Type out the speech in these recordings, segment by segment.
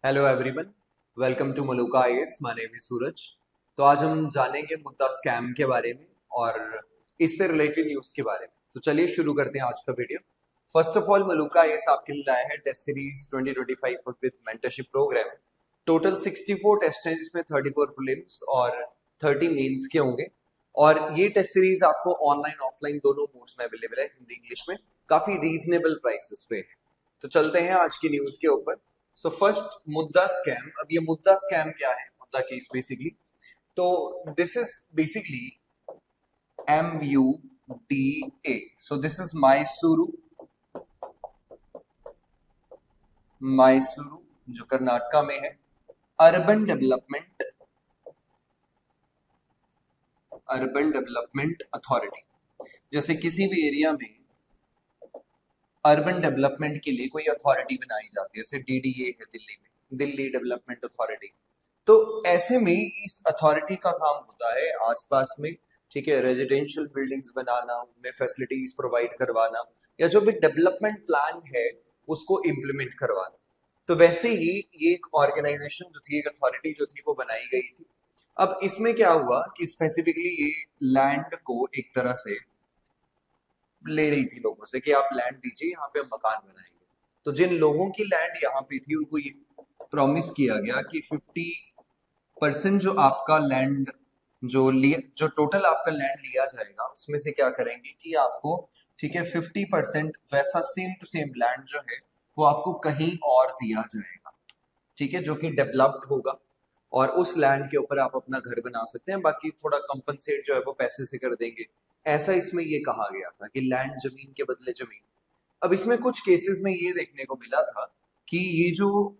Hello everyone, welcome to Maluka IAS. My name is Suraj. तो आज हम जानेंगे मुद्दा स्कैम के बारे में और इससे रिलेटेड न्यूज़ के बारे में। तो चलिए शुरू करते हैं आज का video. First of all, Malluka IAS आपके लिए लाया है test series 2025 with mentorship program. Total 64 test हैं, जिसमें 34 प्रीलिम्स और 30 मेंस के होंगे। और ये टेस्ट सीरीज आपको ऑनलाइन ऑफलाइन दोनों मोड्स में अवेलेबल है, हिंदी इंग्लिश में, काफी रीजनेबल प्राइसेस पे है। तो चलते हैं आज की न्यूज के ऊपर। So first, MUDA scam. अब ये मुद्दा स्कैम क्या है? मुद्दा केस बेसिकली, तो this is basically MUDA। So this is Mysuru जो कर्नाटका में है। Urban development authority. जैसे किसी भी एरिया में अर्बन डेवलपमेंट के लिए कोई अथॉरिटी बनाई जाती है, जैसे DDA है दिल्ली में, दिल्ली डेवलपमेंट अथॉरिटी। तो ऐसे में इस अथॉरिटी का काम होता है आसपास में, ठीक है, रेजिडेंशियल बिल्डिंग्स बनाना, उनमें फैसिलिटीज प्रोवाइड करवाना, या जो भी डेवलपमेंट प्लान है उसको इम्प्लीमेंट करवाना। तो वैसे ही ये एक ऑर्गेनाइजेशन जो थी, एक अथॉरिटी जो थी, वो बनाई गई थी। अब इसमें क्या हुआ कि स्पेसिफिकली ये लैंड को एक तरह से ले रही थी लोगों से कि आप लैंड दीजिए, यहाँ पे हम मकान बनाएंगे। तो जिन लोगों की लैंड यहाँ पे थी उनको ये प्रॉमिस किया गया कि 50% जो आपका लैंड जो टोटल आपका लैंड लिया जाएगा उसमें से क्या करेंगे कि आपको, ठीक है, 50% वैसा सेम टू सेम लैंड जो है वो आपको कहीं और दिया जाएगा, ठीक है, जो कि डेवलप्ड होगा। और उस लैंड के ऊपर आप अपना घर बना सकते हैं, बाकी थोड़ा कंपनसेट जो है वो पैसे से कर देंगे। ऐसा इसमें ये कहा गया था कि लैंड जमीन के बदले जमीन। अब इसमें कुछ केसेस में ये देखने को मिला था कि ये जो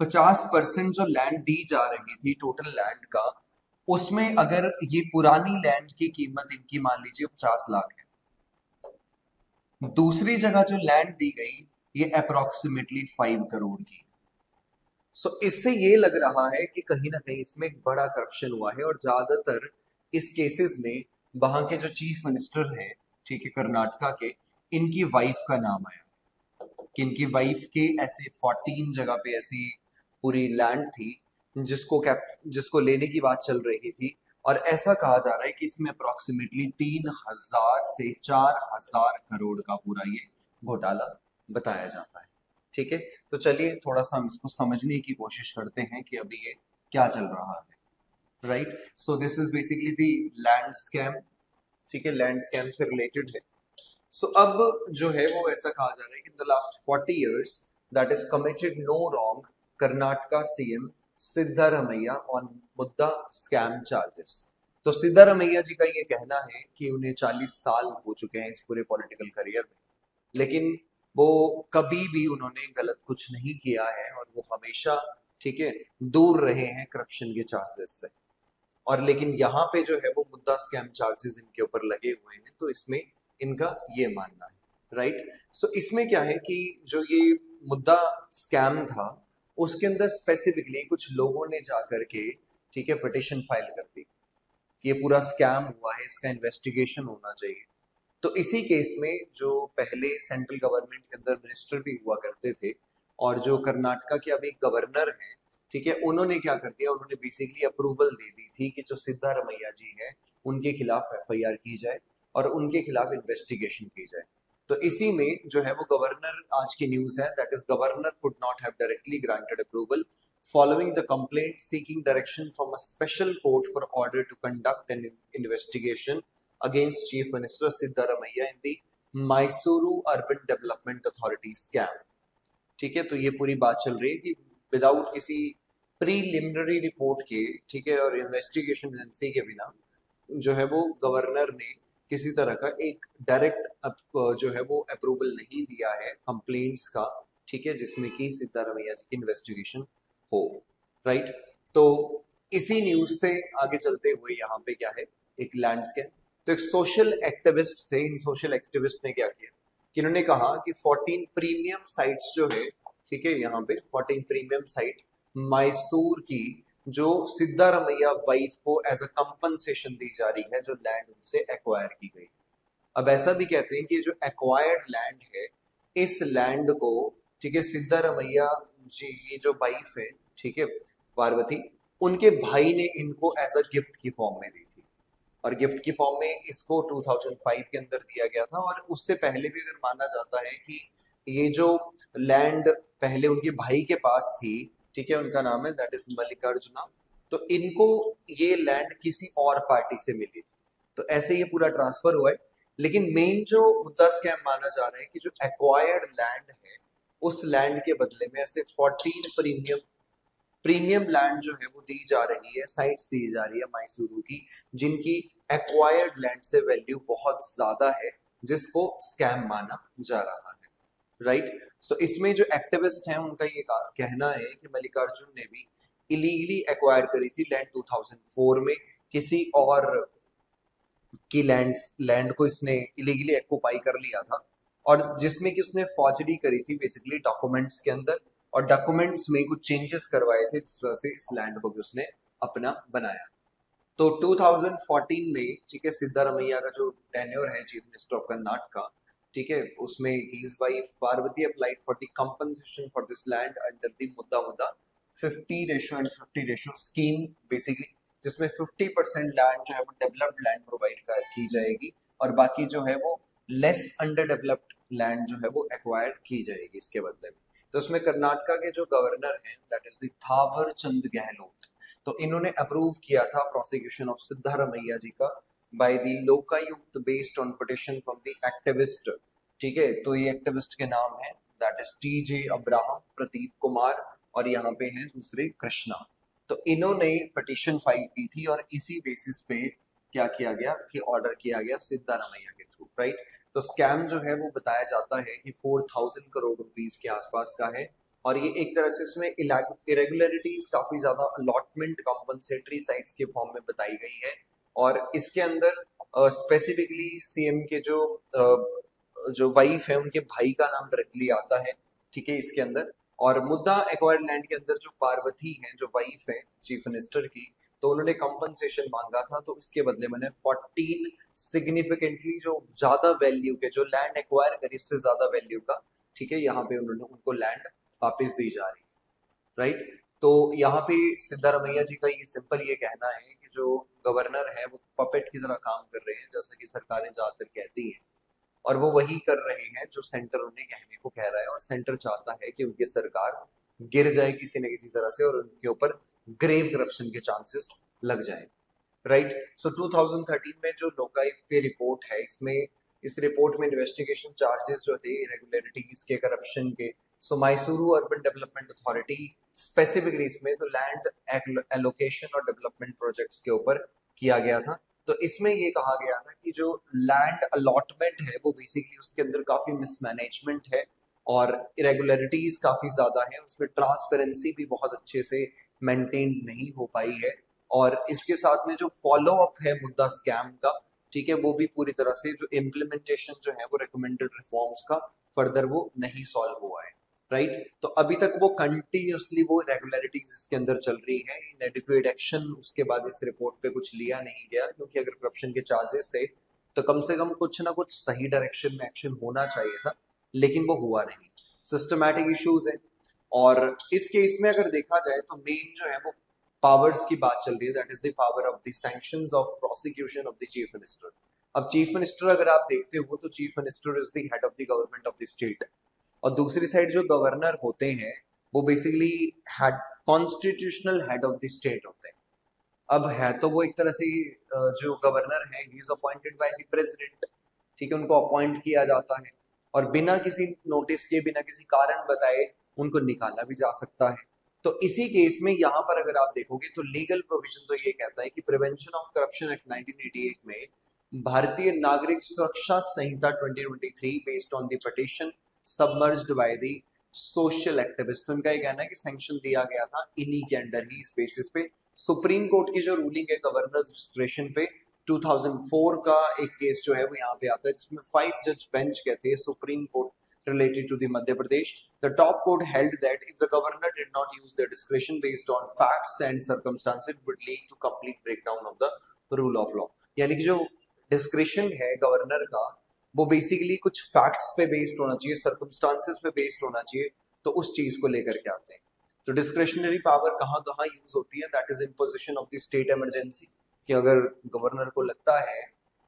50% जो लैंड दी जा रही थी टोटल लैंड का, उसमें अगर ये पुरानी लैंड की कीमत इनकी मान लीजिए 50 लाख है, दूसरी जगह जो लैंड दी गई ये अप्रोक्सीमेटली 5 करोड़ की। सो इससे ये लग रहा है कि कहीं ना कहीं इसमें एक बड़ा करप्शन हुआ है। और ज्यादातर इस केसेस में वहां के जो चीफ मिनिस्टर हैं, ठीक है, कर्नाटका के, इनकी वाइफ का नाम आया कि इनकी वाइफ के ऐसे 14 जगह पे ऐसी पूरी लैंड थी जिसको लेने की बात चल रही थी। और ऐसा कहा जा रहा है कि इसमें अप्रोक्सीमेटली 3,000 से 4,000 करोड़ का पूरा ये घोटाला बताया जाता है। ठीक है, तो चलिए थोड़ा सा हम इसको समझने की कोशिश करते हैं कि अभी ये क्या चल रहा है। Right, so this is basically the land scam. ठीक है, लैंड स्कैम से रिलेटेड है। सो अब जो है वो ऐसा कहा जा रहा है कि in the last 40 years that is committed no wrong Karnataka CM Siddaramaiah on MUDA scam charges. तो सिद्धारमैया जी का ये कहना है कि उन्हें 40 साल हो चुके हैं इस पूरे पॉलिटिकल करियर में, लेकिन वो कभी भी उन्होंने गलत कुछ नहीं किया है और वो हमेशा, ठीक है, दूर रहे हैं करप्शन के चार्जेस से। और लेकिन यहाँ पे जो है वो मुद्दा स्कैम चार्जेस इनके ऊपर लगे हुए हैं, तो इसमें इनका ये मानना है। राइट, सो इसमें क्या है कि जो ये मुद्दा स्कैम था उसके अंदर स्पेसिफिकली कुछ लोगों ने जाकर के, ठीक है, पिटिशन फाइल कर दी कि ये पूरा स्कैम हुआ है, इसका इन्वेस्टिगेशन होना चाहिए। तो इसी केस में जो पहले सेंट्रल गवर्नमेंट के अंदर मिनिस्टर भी हुआ करते थे और जो कर्नाटका के अभी गवर्नर हैं, ठीक है, उन्होंने क्या कर दिया, उन्होंने बेसिकली अप्रूवल दे दी थी कि जो सिद्धारमैया जी हैं उनके खिलाफ FIR की जाए और उनके खिलाफ इन्वेस्टिगेशन की जाए। तो इसी में जो है वो गवर्नर, आज की न्यूज है that is governor could not have directly granted approval following the complaint seeking direction from a special court for order to conduct an investigation against Chief Minister Siddaramaiah in the Mysuru Urban Development Authority scam। ठीक है, तो ये पूरी बात चल रही है कि विदाउट किसी प्रीलिमिनरी रिपोर्ट के, ठीक है, और इन्वेस्टिगेशन एजेंसी के बिना जो है वो गवर्नर ने किसी तरह का एक डायरेक्ट जो है वो अप्रूवल नहीं दिया है कंप्लेंट्स का, ठीक है, जिसमें कि सिद्धारमैया जी की इन्वेस्टिगेशन हो। राइट, तो इसी न्यूज से आगे चलते हुए यहाँ पे क्या है, एक लैंडस्केप। तो एक सोशल एक्टिविस्ट थे, इन सोशल एक्टिविस्ट ने क्या किया कि इन्होंने कहा कि 14 प्रीमियम साइट्स जो है, ठीक है, यहाँ पे 14 प्रीमियम साइट मैसूर की जो सिद्धारमैया वाइफ को एज अ कंपनसेशन दी जा रही है, जो लैंड उनसे एक्वायर की गई। अब ऐसा भी कहते हैं कि जो एक्वायर्ड लैंड है, इस लैंड को, ठीक है, सिद्धारमैया जी ये जो वाइफ है, ठीक है, पार्वती, उनके भाई ने इनको एज अ गिफ्ट की फॉर्म में दी थी। और गिफ्ट की फॉर्म में इसको 2005 के अंदर दिया गया था। और उससे पहले भी अगर माना जाता है कि ये जो लैंड पहले उनके भाई के पास थी, ठीक है, उनका नाम है दैट इज मल्लिकार्जुना, तो इनको ये लैंड किसी और पार्टी से मिली थी। तो ऐसे ये पूरा ट्रांसफर हुआ है। लेकिन मेन जो मुद्दा स्कैम माना जा रहा है कि जो एक्वायर्ड लैंड है, उस लैंड के बदले में ऐसे 14 प्रीमियम प्रीमियम लैंड जो है वो दी जा रही है, साइट्स दी जा रही है मैसूरू की, जिनकी एक्वायर्ड लैंड से वैल्यू बहुत ज्यादा है, जिसको स्कैम माना जा रहा है, राइट। सो इसमें जो एक्टिविस्ट हैं उनका ये कहना है कि मल्लिकार्जुन ने भी इलीगली एक्वायर करी थी लैंड 2004 में, किसी और की लैंड को इसने इलीगली एक्यूपाई कर लिया था। और जिसमें कि उसने फॉर्जरी करी थी बेसिकली डॉक्यूमेंट्स के अंदर, और डॉक्यूमेंट्स में कुछ चेंजेस करवाए थे जिस वजह से इस लैंड को भी उसने अपना बनाया। तो 2014 में, ठीक है, सिद्धारमैया का जो टेन्योर है चीफ मिनिस्टर ऑफ कर्नाटका, ठीक है, उसमें his wife Parvati applied for the compensation for this land under the मुद्दा मुद्दा 50:50 स्कीम बेसिकली, जिसमें 50% लैंड जो है वो डेवलप्ड लैंड प्रोवाइड की जाएगी, और बाकी जो है वो लेस अंडर डेवलप्ड लैंड जो है वो एक्वायर की जाएगी इसके बदले में। तो उसमें कर्नाटका के जो गवर्नर हैं that is the Thawar Chand Gehlot, तो इन्होंने अप्रूव किया था प्रोसिक्यूशन ऑफ सिद्धारमैया जी का by the Lokayukta based on petition from the activist, ठीक है। तो ये एक्टिविस्ट के नाम है that is TJ Abraham, Pradeep Kumar, और यहाँ पे हैं दूसरे कृष्णा। तो इन्होंने पिटिशन फाइल की थी, और इसी बेसिस पे क्या किया गया कि ऑर्डर किया गया सिद्धारमैया के थ्रू, राइट। तो स्कैम जो है वो बताया जाता है कि 4000 करोड़ रुपीस के आसपास का है। और ये एक तरह से इसमें इरेगुलरिटीज काफी ज्यादा अलॉटमेंट कॉम्पनसेटरी साइट्स के फॉर्म में बताई गई है। और इसके अंदर स्पेसिफिकली सीएम के जो वाइफ है उनके भाई का नाम डायरेक्टली आता है, ठीक है, इसके अंदर। और मुद्दा एक्वायर्ड लैंड के अंदर जो पार्वती है जो वाइफ है चीफ मिनिस्टर की, तो उन्होंने कंपनसेशन मांगा था, तो इसके बदले मैंने 14 सिग्निफिकेंटली जो ज्यादा वैल्यू के जो लैंड एक्वायर करी इससे ज्यादा वैल्यू का, ठीक है, यहाँ पे उन्होंने उनको लैंड वापस दी जा रही है, राइट। तो यहाँ पे सिद्धारमैया जी का ये सिंपल ये कहना है कि जो गवर्नर है वो पपेट की तरह काम कर रहे हैं, जैसा कि सरकारें ज्यादातर कहती हैं, और वो वही कर रहे हैं जो सेंटर उन्हें कहने को कह रहा है। और सेंटर चाहता है कि उनकी सरकार गिर जाए किसी न किसी तरह से, और उनके ऊपर ग्रेव करप्शन के चांसेस लग जाए, राइट। सो 2013 में जो लोकायुक्त रिपोर्ट है, इसमें इस रिपोर्ट में इन्वेस्टिगेशन चार्जेस जो थे इरेगुलरिटीज के, करप्शन के, so Mysuru urban development authority specifically इसमें तो लैंड एलोकेशन और डेवलपमेंट प्रोजेक्ट्स के ऊपर किया गया था। तो इसमें ये कहा गया था कि जो लैंड अलॉटमेंट है वो बेसिकली उसके अंदर काफी मिसमैनेजमेंट है, और इरेगुलरिटीज काफी ज्यादा है, उसमें ट्रांसपेरेंसी भी बहुत अच्छे से मेंटेन नहीं हो पाई है। और इसके साथ में जो फॉलो अप है मुद्दा स्कैम का, ठीक है, वो भी पूरी तरह से जो इम्प्लीमेंटेशन जो है वो रिकमेंडेड रिफॉर्म्स का फर्दर वो नहीं सॉल्व हुआ है, राइट। तो अभी तक वो कंटिन्यूसली वो रेगुलरिटीज इसके अंदर चल रही है, इनएडिक्वेट एक्शन उसके बाद इस रिपोर्ट पे कुछ लिया नहीं गया, क्योंकि अगर करप्शन के चार्जेस थे तो कम से कम कुछ ना कुछ सही डायरेक्शन में एक्शन होना चाहिए था, लेकिन वो हुआ नहीं, सिस्टमैटिक इश्यूज है। और इस केस में अगर देखा जाए तो मेन जो है वो पावर्स की बात चल रही है, that is the power of the sanctions of prosecution of the chief minister. अब चीफ मिनिस्टर अगर आप देखते हो तो chief minister is the head of the government of the state, और दूसरी साइड जो गवर्नर होते हैं वो basically head, constitutional head of the state होते हैं। अब है तो वो एक तरह से जो गवर्नर है he is appointed by the president, ठीक है, उनको अपॉइंट किया जाता है, और बिना किसी नोटिस के, बिना किसी कारण बताए उनको निकाला भी जा सकता है। तो इसी केस में यहाँ पर अगर आप देखोगे तो लीगल प्रोविजन तो ये कहता है कि प्रिवेंशन ऑफ करप्शन एक्ट 1988 में भारतीय नागरिक सुरक्षा संहिता 2023 based on the petition submerged by the social activist, तो इनका ये कहना है कि सैंक्शन दिया गया था इन्हीं के अंडर ही, इस बेसिस पे सुप्रीम कोर्ट की जो रूलिंग है गवर्नर्स डिस्क्रेशन पे 2004 का एक केस जो है वो यहाँ पे आता है, जिसमें 5 जज बेंच कहते हैं supreme court related to the Madhya Pradesh. The top court held that if the governor did not use their discretion based on facts and circumstances, it would lead to complete breakdown of the rule of law. यानी कि जो discretion है governor का वो basically कुछ facts पे based होना चाहिए, सर्कमस्टांसेस पे बेस्ड होना चाहिए, तो उस चीज को लेकर के आते हैं। तो डिस्क्रिशनरी पावर कहाँ कहाँ यूज होती है, that is imposition of the state emergency, कि अगर गवर्नर को लगता है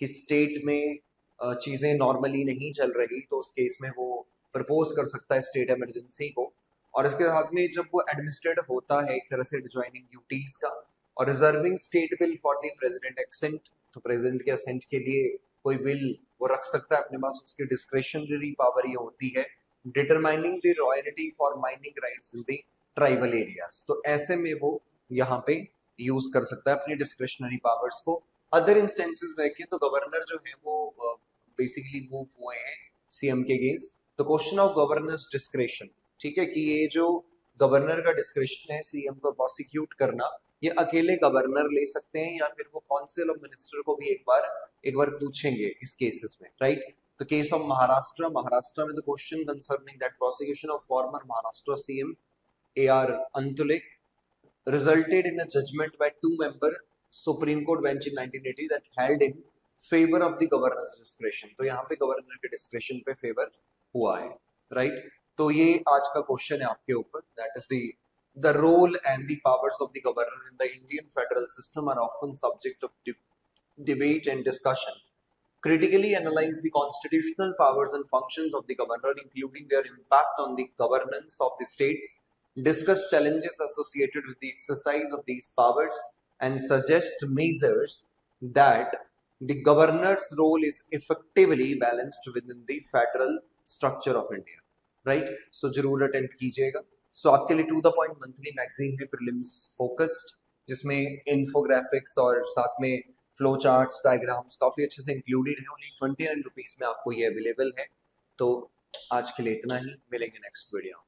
कि स्टेट में चीजें नॉर्मली नहीं चल रही तो उस केस में वो प्रपोज कर सकता है स्टेट इमरजेंसी को। और इसके साथ में जब वो एडमिनिस्ट्रेट होता है एक तरह से ज्वाइनिंग ड्यूटीज का, और reserving state bill for the president accent, तो प्रेसिडेंट के असेंट के लिए कोई बिल वो रख सकता है अपने पास, उसकी डिस्क्रिशनरी पावर ये होती है। Determining the royalty for mining rights in the tribal areas, तो ऐसे में वो यहाँ पे यूज कर सकता है अपनी डिस्क्रिशनरी पावर्स को। अदर इंस्टेंसेस देखें तो गवर्नर जो है वो बेसिकली मूव हुए हैं सीएम के अगेंस्ट, तो क्वेश्चन ऑफ गवर्नर्स डिस्क्रेशन, ठीक है, कि ये जो गवर्नर का डिस्क्रिशन है सीएम को प्रोसिक्यूट करना, ये अकेले गवर्नर ले सकते हैं या फिर वो काउंसिल ऑफ मिनिस्टर को भी एक बार पूछेंगे इस केसेस में, राइट। तो केस ऑफ महाराष्ट्र में the question concerning that prosecution of former Maharashtra CM AR Antule resulted in a judgment by two-member Supreme Court bench in 1980 that held in favor of the governor's discretion। तो यहाँ पे governor के discretion पे favour हुआ है, right. तो ये आज का क्वेश्चन है आपके ऊपर, that is the role and the powers of the governor in the Indian federal system are often subject of debate and discussion. Critically analyze the constitutional powers and functions of the governor, including their impact on the governance of the states, discuss challenges associated with the exercise of these powers, and suggest measures that the governor's role is effectively balanced within the federal structure of India. Right, so जरूर attend कीजिएगा। सो आपके लिए to the point monthly magazine है prelims focused, जिसमें infographics और साथ में फ्लो चार्ट्स डायग्राम्स काफी अच्छे से इंक्लूडेड है। ओनली 29 रुपीज में आपको ये अवेलेबल है। तो आज के लिए इतना ही, मिलेंगे नेक्स्ट वीडियो।